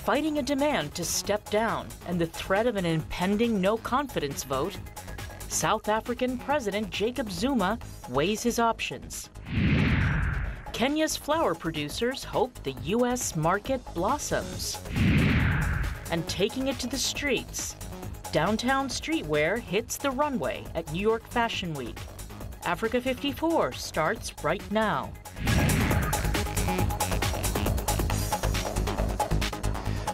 Fighting a demand to step down and the threat of an impending no-confidence vote, South African President Jacob Zuma weighs his options. Kenya's flower producers hope the U.S. market blossoms. And taking it to the streets, downtown streetwear hits the runway at New York Fashion Week. Africa 54 starts right now.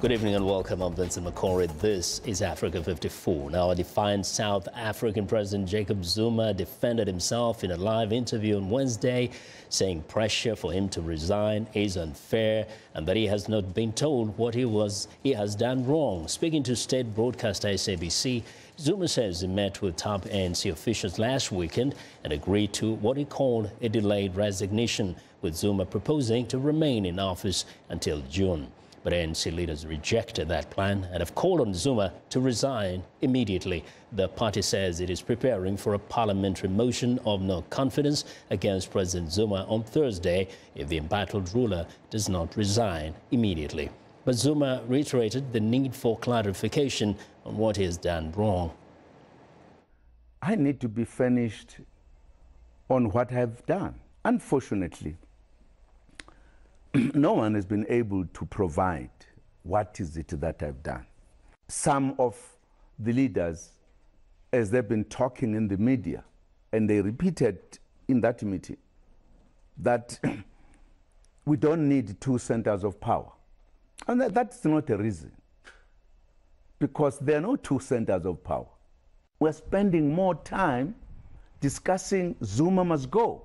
Good evening and welcome. I'm Vincent McCory. This is Africa 54. Now, a defiant South African President Jacob Zuma defended himself in a live interview on Wednesday, saying pressure for him to resign is unfair and that he has not been told what he has done wrong. Speaking to state broadcaster SABC, Zuma says he met with top ANC officials last weekend and agreed to what he called a delayed resignation, with Zuma proposing to remain in office until June. But ANC leaders rejected that plan and have called on Zuma to resign immediately. The party says it is preparing for a parliamentary motion of no confidence against President Zuma on Thursday if the embattled ruler does not resign immediately. But Zuma reiterated the need for clarification on what he has done wrong. I need to be finished on what I've done. Unfortunately, no one has been able to provide what is it that I've done. Some of the leaders, as they've been talking in the media, and they repeated in that meeting, that we don't need two centers of power. And that's not a reason, because there are no two centers of power. We're spending more time discussing Zuma must go.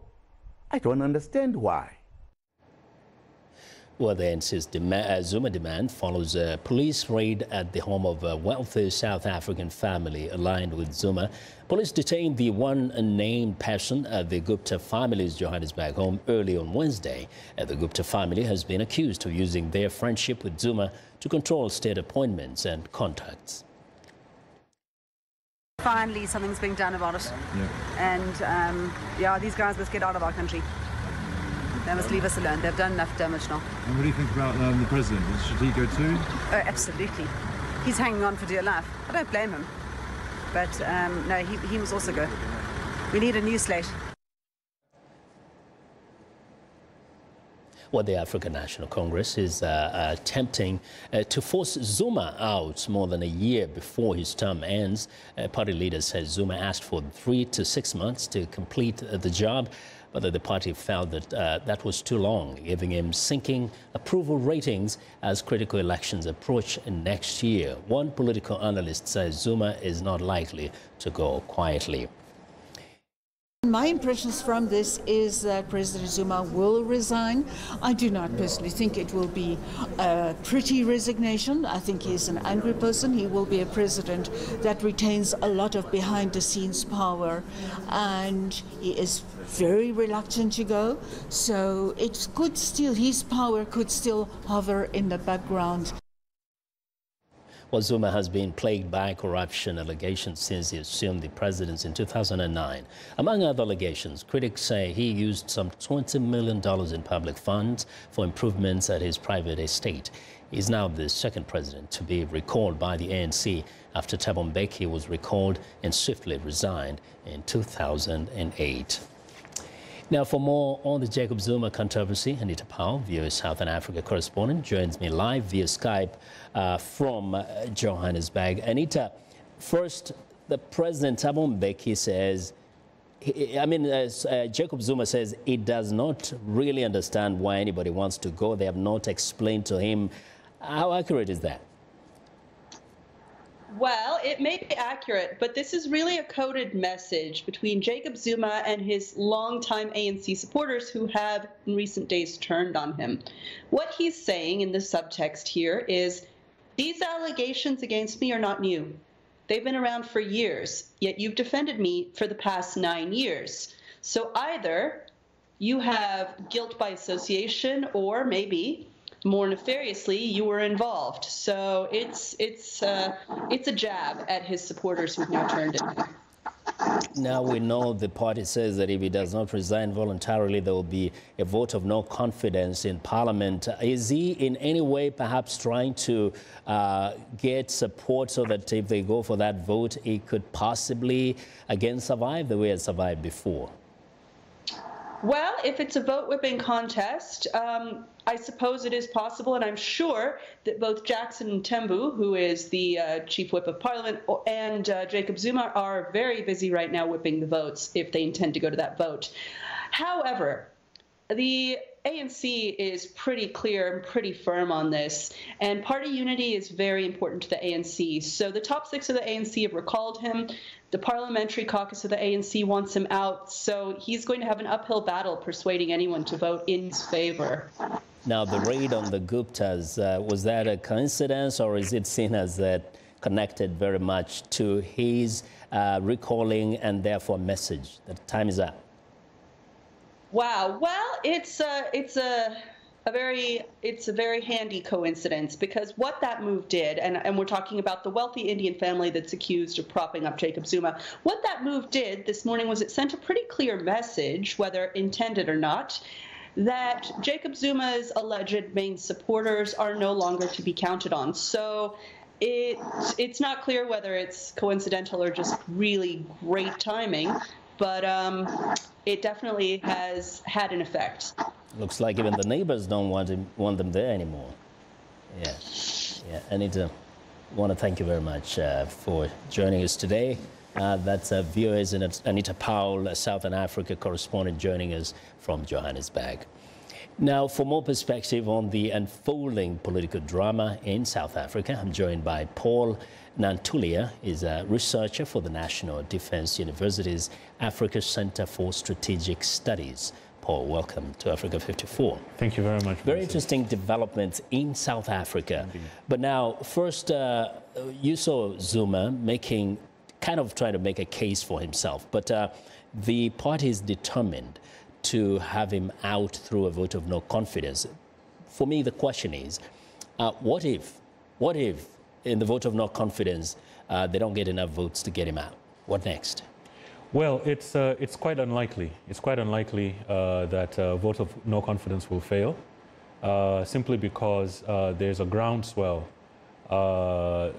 I don't understand why. Well, the ANC's Zuma demand follows a police raid at the home of a wealthy South African family aligned with Zuma. Police detained the one unnamed person at the Gupta family's Johannesburg home early on Wednesday. The Gupta family has been accused of using their friendship with Zuma to control state appointments and contacts. Finally, something's being done about it. Yeah. And yeah, these guys must get out of our country. They must leave us alone. They've done enough damage now. And what do you think about the president? Should he go too? Oh, absolutely. He's hanging on for dear life. I don't blame him. But no, he must also go. We need a new slate. Well, the African National Congress is attempting to force Zuma out more than a year before his term ends. Party leaders said Zuma asked for 3 to 6 months to complete the job, but the party felt that that was too long, giving him sinking approval ratings as critical elections approach next year. One political analyst says Zuma is not likely to go quietly. My impressions from this is that President Zuma will resign. I do not personally think it will be a pretty resignation. I think he's an angry person. He will be a president that retains a lot of behind-the-scenes power, and he is very reluctant to go. So it could still, his power could still hover in the background. Well, Zuma has been plagued by corruption allegations since he assumed the presidency in 2009. Among other allegations, critics say he used some $20 million in public funds for improvements at his private estate. He's now the second president to be recalled by the ANC after Thabo Mbeki was recalled and swiftly resigned in 2008. Now, for more on the Jacob Zuma controversy, Anita Powell, VOA Southern Africa correspondent, joins me live via Skype from Johannesburg. Anita, first, the President Thabo Mbeki says, Jacob Zuma says he does not really understand why anybody wants to go. They have not explained to him. How accurate is that? Well, it may be accurate, but this is really a coded message between Jacob Zuma and his longtime ANC supporters who have in recent days turned on him. What he's saying in the subtext here is, these allegations against me are not new. They've been around for years, yet you've defended me for the past 9 years. So either you have guilt by association, or maybe more nefariously, you were involved. So it's a jab at his supporters who've now turned him. Now we know the party says that if he does not resign voluntarily, there will be a vote of no confidence in Parliament. Is he in any way perhaps trying to get support so that if they go for that vote, he could possibly again survive the way it survived before? Well, if it's a vote-whipping contest, I suppose it is possible, and I'm sure that both Jackson Tembu, who is the Chief Whip of Parliament, and Jacob Zuma are very busy right now whipping the votes if they intend to go to that vote. However, the ANC is pretty clear and pretty firm on this, and party unity is very important to the ANC. So the top six of the ANC have recalled him. The parliamentary caucus of the ANC wants him out, so he's going to have an uphill battle persuading anyone to vote in his favor. Now, the raid on the Guptas, was that a coincidence, or is it seen as connected very much to his recalling and therefore message that time is up? Wow. Well, it's a very handy coincidence, because what that move did, and we're talking about the wealthy Indian family that's accused of propping up Jacob Zuma, what that move did this morning was it sent a pretty clear message, whether intended or not, that Jacob Zuma's alleged main supporters are no longer to be counted on. So it's not clear whether it's coincidental or just really great timing, but it definitely has had an effect. Looks like even the neighbors don't want them there anymore. Yeah. Anita, I want to thank you very much for joining us today. That's viewers and Anita Powell, Southern Africa correspondent, joining us from Johannesburg. Now, for more perspective on the unfolding political drama in South Africa, I'm joined by Paul Natalya. He's a researcher for the National Defense University's Africa Center for Strategic Studies. Paul, welcome to Africa 54. Thank you very much. Very interesting developments in South Africa. Indeed. But now, first, you saw Zuma kind of trying to make a case for himself, but the party is determined to have him out through a vote of no confidence. For me, the question is, what if in the vote of no confidence they don't get enough votes to get him out? What next? Well, it's quite unlikely. It's quite unlikely that a vote of no confidence will fail, simply because there's a groundswell, not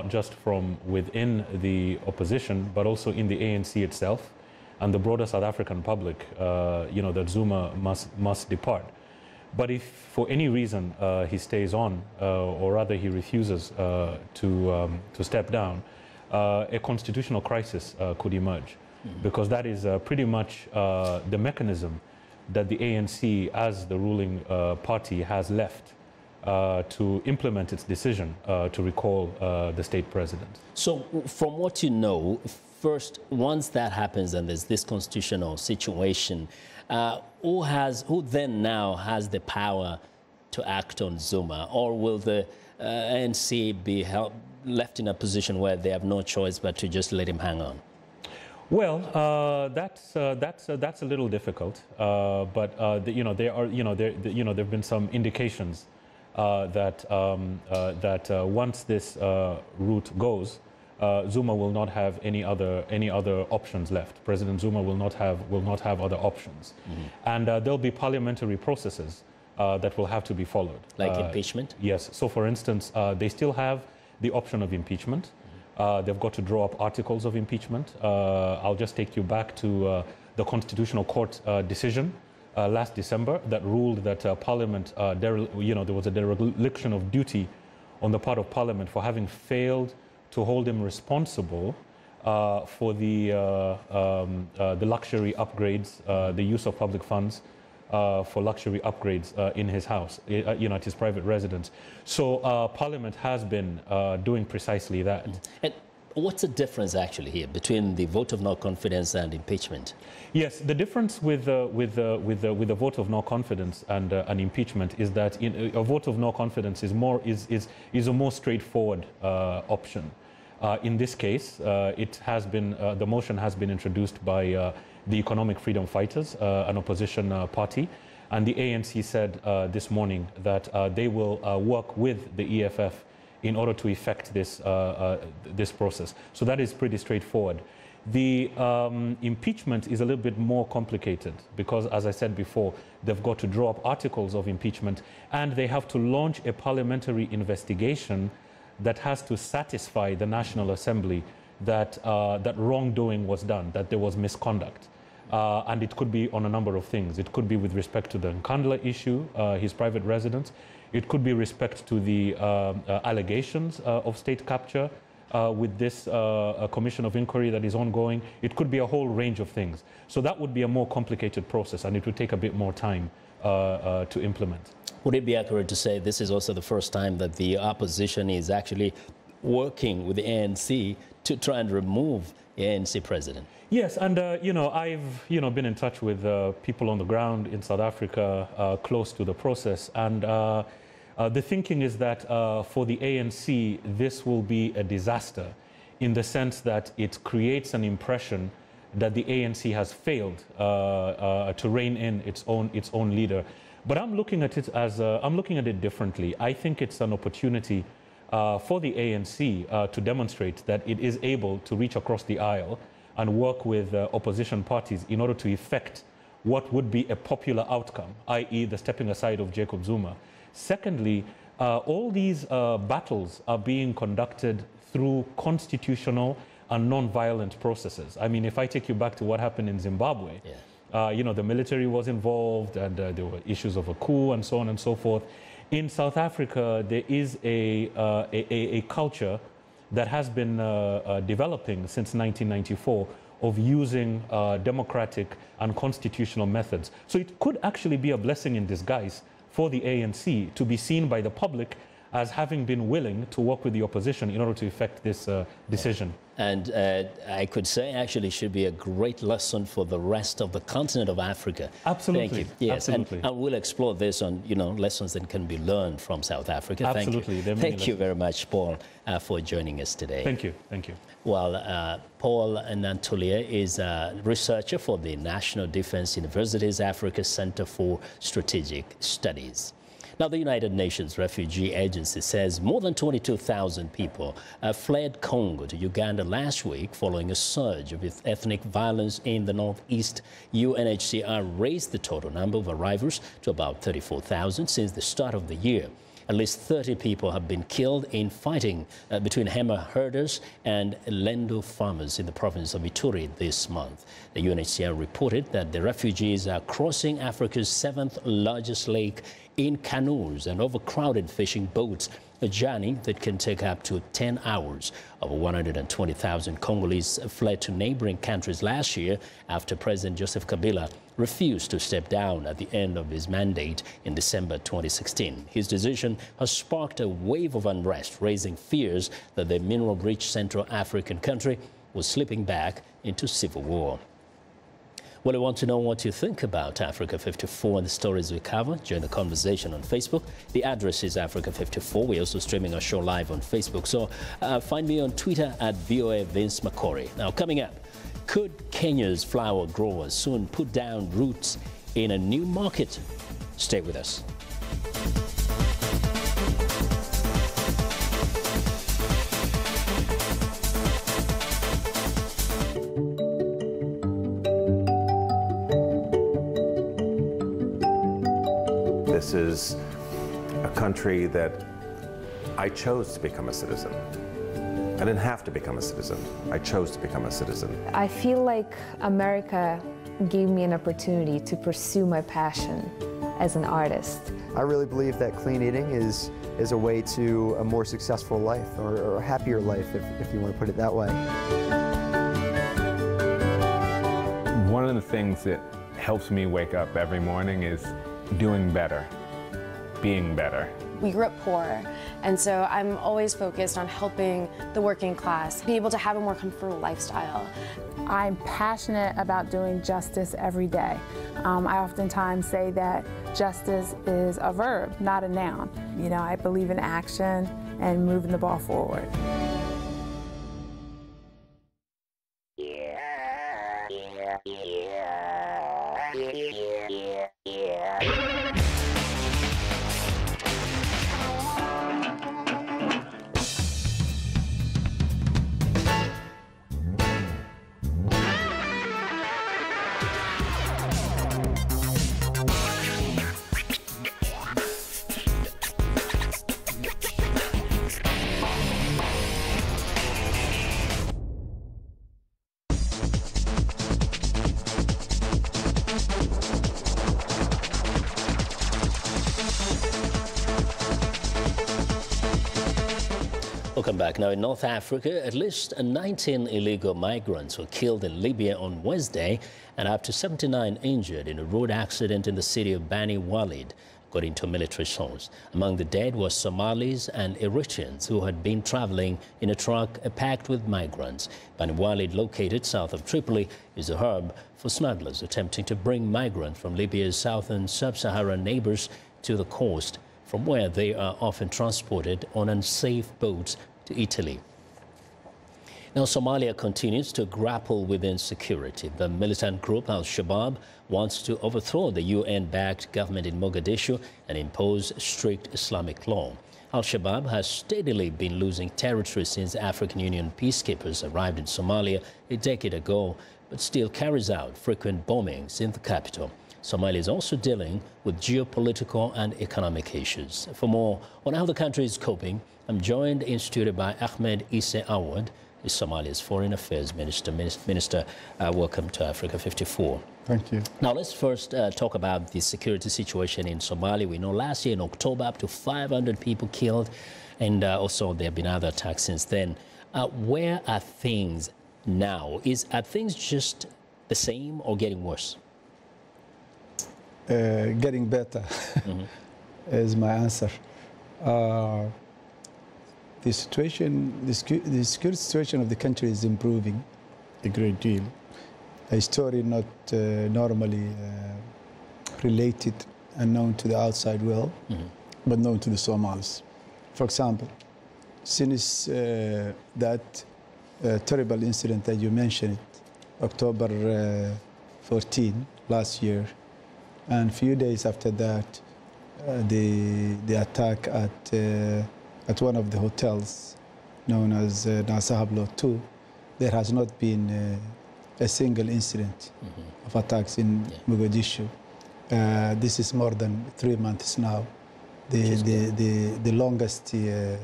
just from within the opposition, but also in the ANC itself and the broader South African public, that Zuma must depart. But if for any reason he stays on, or rather he refuses to step down, a constitutional crisis could emerge, because that is pretty much the mechanism that the ANC, as the ruling party, has left to implement its decision to recall the state president. So from what you know, first, once that happens and there's this constitutional situation, who then now has the power to act on Zuma? Or will the ANC be left in a position where they have no choice but to just let him hang on? Well, that's a little difficult, but there have been some indications that once this route goes, Zuma will not have any other options left. President Zuma will not have other options, and there'll be parliamentary processes that will have to be followed. Like impeachment? Yes. So, for instance, they still have the option of impeachment. They've got to draw up articles of impeachment. I'll just take you back to the Constitutional Court decision last December that ruled that Parliament, there was a dereliction of duty on the part of Parliament for having failed to hold him responsible for the luxury upgrades, the use of public funds for luxury upgrades in his house, at his private residence. So Parliament has been doing precisely that. And what's the difference actually here between the vote of no confidence and impeachment? Yes, the difference with the vote of no confidence and an impeachment is that a vote of no confidence is a more straightforward option. In this case, the motion has been introduced by the Economic Freedom Fighters, an opposition party, and the ANC said this morning that they will work with the EFF in order to effect this process. So that is pretty straightforward. The impeachment is a little bit more complicated because, as I said before, they've got to draw up articles of impeachment and they have to launch a parliamentary investigation that has to satisfy the National Assembly that, that wrongdoing was done, that there was misconduct. And it could be on a number of things. It could be with respect to the Antalya issue, his private residence. It could be respect to the allegations of state capture with this commission of inquiry that is ongoing. It could be a whole range of things. So that would be a more complicated process and it would take a bit more time to implement. Would it be accurate to say this is also the first time that the opposition is actually working with the ANC to try and remove the ANC president? Yes, and I've been in touch with people on the ground in South Africa close to the process, and the thinking is that for the ANC this will be a disaster in the sense that it creates an impression that the ANC has failed to rein in its own leader. But I'm looking at it as I'm looking at it differently. I think it's an opportunity for the ANC to demonstrate that it is able to reach across the aisle and work with opposition parties in order to effect what would be a popular outcome, i.e. the stepping aside of Jacob Zuma. Secondly, all these battles are being conducted through constitutional and non-violent processes. I mean, if I take you back to what happened in Zimbabwe, the military was involved and there were issues of a coup and so on and so forth. In South Africa, there is a culture that has been developing since 1994 of using democratic and constitutional methods. So it could actually be a blessing in disguise for the ANC to be seen by the public as having been willing to work with the opposition in order to effect this decision. And I could say actually should be a great lesson for the rest of the continent of Africa. Absolutely. Thank you. Yes, absolutely. And we'll explore this on, lessons that can be learned from South Africa. Absolutely. Thank you. Thank you very much, Paul, for joining us today. Thank you. Thank you. Well, Paul Natalya is a researcher for the National Defense University's Africa Center for Strategic Studies. Now, the United Nations Refugee Agency says more than 22,000 people fled Congo to Uganda last week following a surge of ethnic violence in the northeast. UNHCR raised the total number of arrivals to about 34,000 since the start of the year. At least 30 people have been killed in fighting between Hema herders and Lendo farmers in the province of Ituri this month. The UNHCR reported that the refugees are crossing Africa's 7th largest lake in canoes and overcrowded fishing boats, a journey that can take up to 10 hours. Over 120,000 Congolese fled to neighboring countries last year after President Joseph Kabila refused to step down at the end of his mandate in December 2016. His decision has sparked a wave of unrest, raising fears that the mineral-rich Central African country was slipping back into civil war. Well, I want to know what you think about Africa 54 and the stories we cover. Join the conversation on Facebook. The address is Africa 54. We're also streaming our show live on Facebook. So find me on Twitter at VOA Vince Makori. Now, coming up, could Kenya's flower growers soon put down roots in a new market? Stay with us. This is a country that I chose to become a citizen. I didn't have to become a citizen. I chose to become a citizen. I feel like America gave me an opportunity to pursue my passion as an artist. I really believe that clean eating is a way to a more successful life, or a happier life, if you want to put it that way. One of the things that helps me wake up every morning is doing better, being better. We grew up poor, and so I'm always focused on helping the working class be able to have a more comfortable lifestyle. I'm passionate about doing justice every day. I oftentimes say that justice is a verb, not a noun. I believe in action and moving the ball forward. Welcome back. Now in North Africa, at least 19 illegal migrants were killed in Libya on Wednesday and up to 79 injured in a road accident in the city of Bani Walid, according to military sources. Among the dead were Somalis and Eritreans who had been traveling in a truck packed with migrants. Bani Walid, located south of Tripoli, is a hub for smugglers attempting to bring migrants from Libya's southern sub-Saharan neighbors to the coast, from where they are often transported on unsafe boats to Italy. Now, Somalia continues to grapple with insecurity. The militant group Al-Shabaab wants to overthrow the UN-backed government in Mogadishu and impose strict Islamic law. Al-Shabaab has steadily been losing territory since African Union peacekeepers arrived in Somalia a decade ago, but still carries out frequent bombings in the capital. Somalia is also dealing with geopolitical and economic issues. For more on how the country is coping, I'm joined in studio by Ahmed Isse Awad, is Somalia's Foreign Affairs Minister. Minister, welcome to Africa 54. Thank you. Now, let's first talk about the security situation in Somalia. We know last year in October, up to 500 people killed, and also there have been other attacks since then. Where are things now? Are things just the same or getting worse? Getting better is my answer. The security situation of the country is improving a great deal. A story not normally related and known to the outside world, but known to the Somalis. For example, since that terrible incident that you mentioned, October 14 last year, and a few days after that, the attack at one of the hotels known as Nasahablo 2, there has not been a single incident of attacks in Mogadishu. This is more than 3 months now. The longest, you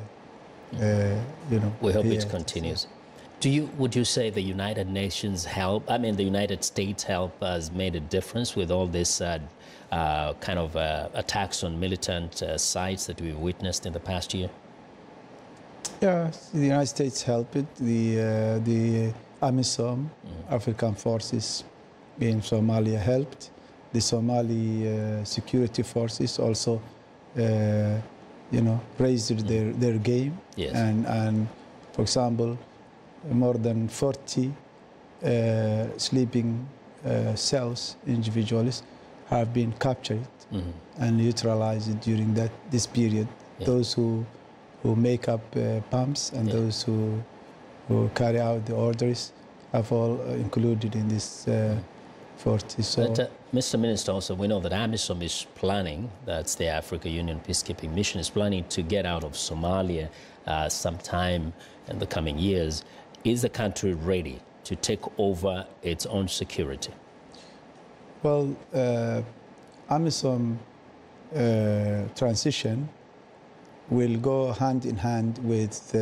know. We hope it continues. Would you say the United Nations help? I mean, the United States help has made a difference with all this kind of attacks on militant sites that we've witnessed in the past year? Yeah, the United States helped it. The AMISOM, African forces in Somalia, helped. The Somali security forces also, you know, raised their game. Yes. And for example, more than 40 sleeping cells, individuals, have been captured and neutralized during this period. Yeah. Those who make up bombs and those who carry out the orders have all included in this 40. So, but, Mr. Minister, also we know that AMISOM is planning, that's the Africa Union peacekeeping mission, is planning to get out of Somalia sometime in the coming years. Is the country ready to take over its own security? Well, AMISOM transition will go hand in hand with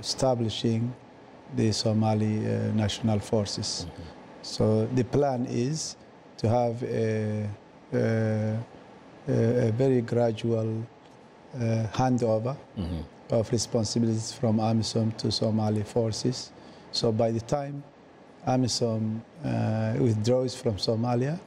establishing the Somali national forces. So the plan is to have a very gradual handover of responsibilities from AMISOM to Somali forces. So by the time AMISOM withdraws from Somalia,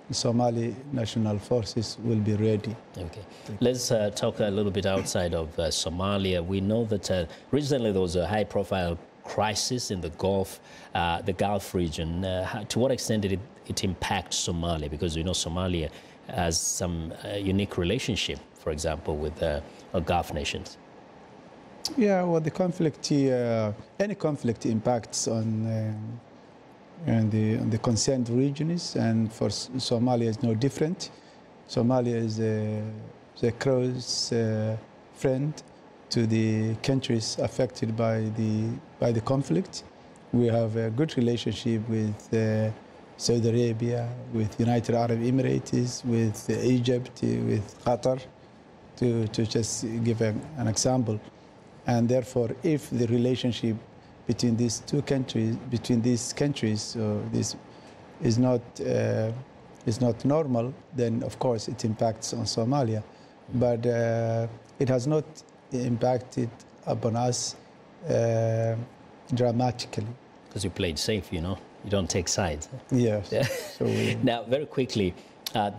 the Somali national forces will be ready. Okay. Let's talk a little bit outside of Somalia. We know that recently there was a high-profile crisis in the Gulf region. To what extent did it impact Somalia? Because we know Somalia has some unique relationship, for example, with Gulf nations. Yeah, well, the conflict, any conflict impacts on the concerned regions, and for Somalia is no different. Somalia is a close friend to the countries affected by the conflict. We have a good relationship with Saudi Arabia, with United Arab Emirates, with Egypt, with Qatar, to just give an example. And therefore, if the relationship between these countries is not normal, then of course it impacts on Somalia. But it has not impacted upon us dramatically. Because you played safe, you know, you don't take sides. Yes. Yeah. So now, very quickly,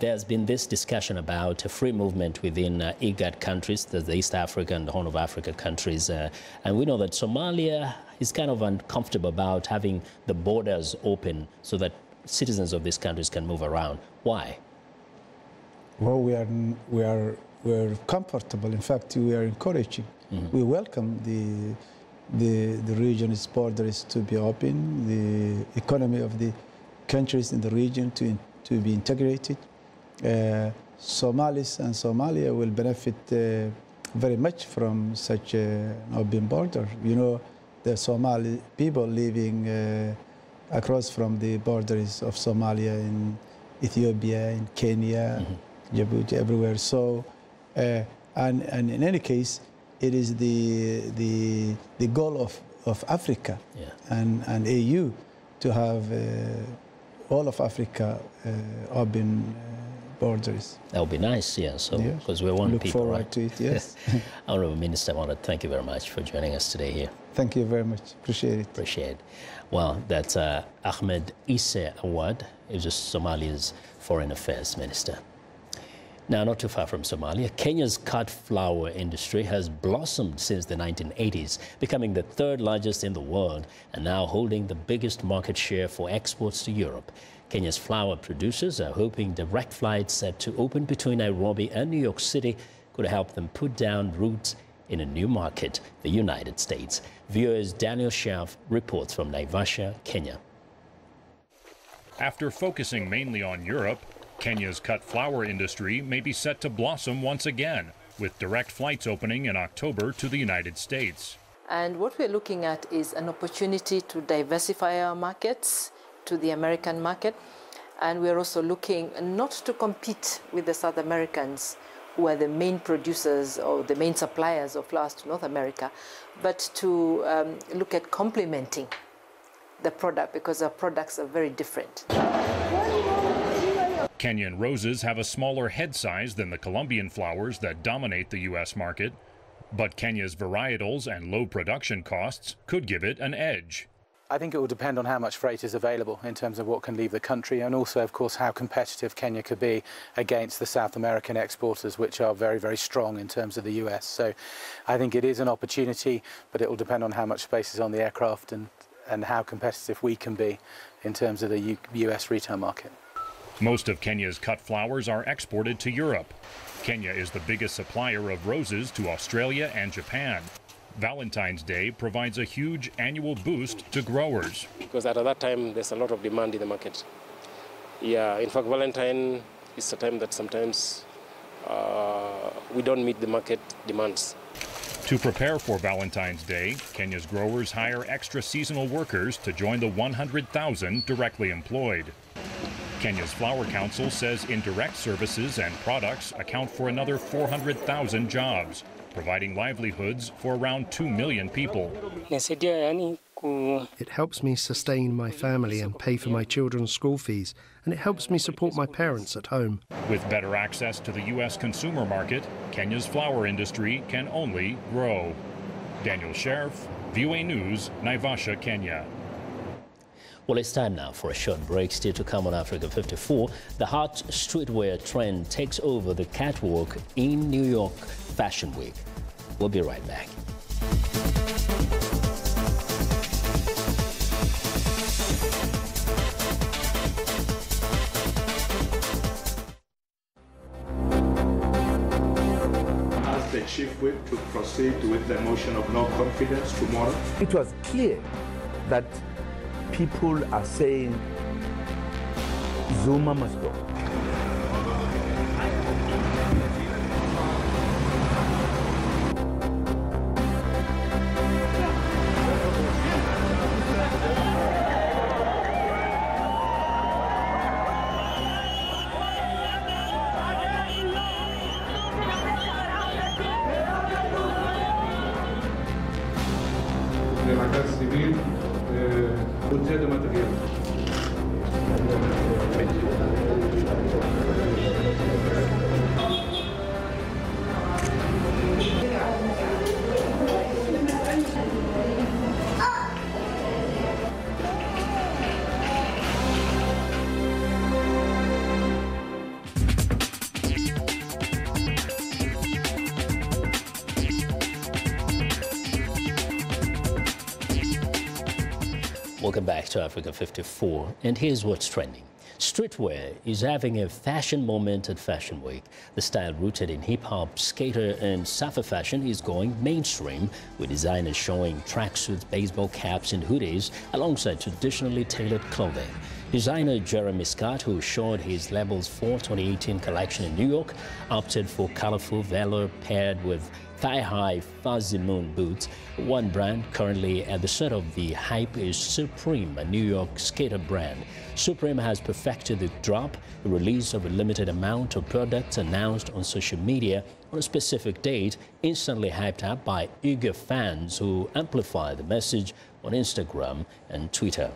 there's been this discussion about a free movement within IGAD countries, the East Africa and the Horn of Africa countries. And we know that Somalia is kind of uncomfortable about having the borders open so that citizens of these countries can move around. Why? Well, we're comfortable. In fact, we are encouraging. We welcome the region's borders to be open, the economy of the countries in the region to be integrated. Somalis and Somalia will benefit very much from such an open border. You know, the Somali people living across from the borders of Somalia in Ethiopia, in Kenya, Djibouti, everywhere. So, and in any case, it is the goal of Africa and AU to have all of Africa open borders. That would be nice, yeah. So, because we're one people, forward right? to it, yes. Honourable Minister, I want to thank you very much for joining us today here. Thank you very much. Appreciate it. Appreciate it. Well, that's Ahmed Isse Awad, is Somalia's Foreign Affairs Minister. Now, not too far from Somalia, Kenya's cut flower industry has blossomed since the 1980s, becoming the third largest in the world and now holding the biggest market share for exports to Europe. Kenya's flower producers are hoping direct flights set to open between Nairobi and New York City could help them put down roots in a new market, the United States. VOA's Daniel Schaaf reports from Naivasha, Kenya. After focusing mainly on Europe, Kenya's cut flower industry may be set to blossom once again, with direct flights opening in October to the United States. And what we're looking at is an opportunity to diversify our markets to the American market. And we're also looking not to compete with the South Americans, who are the main producers or the main suppliers of flowers to North America, but to look at complementing the product, because our products are very different. Kenyan roses have a smaller head size than the Colombian flowers that dominate the U.S. market, but Kenya's varietals and low production costs could give it an edge. I think it will depend on how much freight is available in terms of what can leave the country, and also, of course, how competitive Kenya could be against the South American exporters, which are very, very strong in terms of the US. So I think it is an opportunity, but it will depend on how much space is on the aircraft and how competitive we can be in terms of the US retail market. Most of Kenya's cut flowers are exported to Europe. Kenya is the biggest supplier of roses to Australia and Japan. Valentine's Day provides a huge annual boost to growers. Because at that time, there's a lot of demand in the market. Yeah, in fact, Valentine is a time that sometimes we don't meet the market demands. To prepare for Valentine's Day, Kenya's growers hire extra seasonal workers to join the 100,000 directly employed. Kenya's Flower Council says indirect services and products account for another 400,000 jobs, providing livelihoods for around 2 million people. It helps me sustain my family and pay for my children's school fees, and it helps me support my parents at home. With better access to the U.S. consumer market, Kenya's flower industry can only grow. Daniel Sheriff, VOA News, Naivasha, Kenya. Well, it's time now for a short break. Still to come on Africa 54. The hot streetwear trend takes over the catwalk in New York Fashion Week. We'll be right back. Asked the chief whip to proceed with the motion of no confidence tomorrow. It was clear that people are saying Zuma must go. De la Casa Civil, Budget de Material. Welcome back to Africa 54, and here's what's trending. Streetwear is having a fashion moment at Fashion Week. The style rooted in hip-hop, skater and surfer fashion is going mainstream, with designers showing tracksuits, baseball caps and hoodies alongside traditionally tailored clothing. Designer Jeremy Scott, who showed his label's fall 2018 collection in New York, opted for colorful velour paired with thigh-high Fuzzy Moon boots. One brand currently at the center of the hype is Supreme, a New York skater brand. Supreme has perfected the drop, the release of a limited amount of products announced on social media on a specific date, instantly hyped up by eager fans who amplify the message on Instagram and Twitter.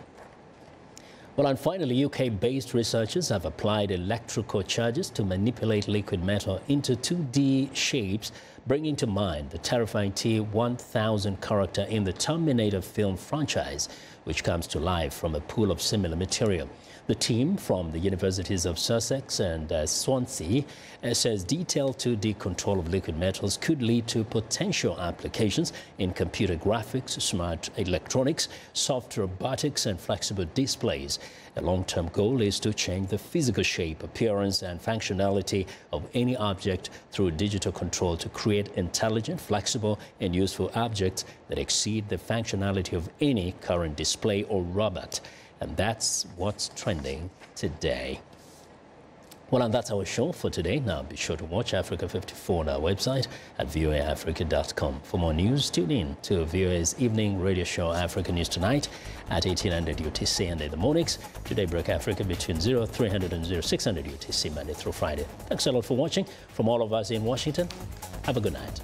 Well, and finally, UK-based researchers have applied electrical charges to manipulate liquid metal into 2D shapes, bringing to mind the terrifying T-1000 character in the Terminator film franchise, which comes to life from a pool of similar material. The team from the universities of Sussex and Swansea says detailed 2D control of liquid metals could lead to potential applications in computer graphics, smart electronics, soft robotics and flexible displays. A long-term goal is to change the physical shape, appearance and functionality of any object through digital control to create intelligent, flexible and useful objects that exceed the functionality of any current display or robot. And that's what's trending today. Well, and that's our show for today. Now, be sure to watch Africa 54 on our website at voaafrica.com. For more news, tune in to VOA's evening radio show, Africa News Tonight, at 1800 UTC and in the mornings. Today, Break Africa between 0300 and 0600 UTC, Monday through Friday. Thanks a lot for watching. From all of us in Washington, have a good night.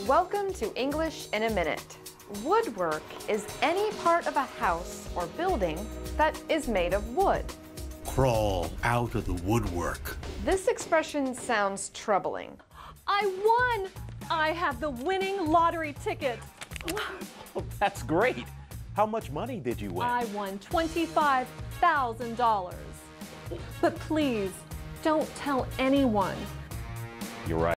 Welcome to English in a Minute. Woodwork is any part of a house or building that is made of wood. Crawl out of the woodwork. This expression sounds troubling. I won! I have the winning lottery ticket. Oh, that's great. How much money did you win? I won $25,000. But please, don't tell anyone. You're right.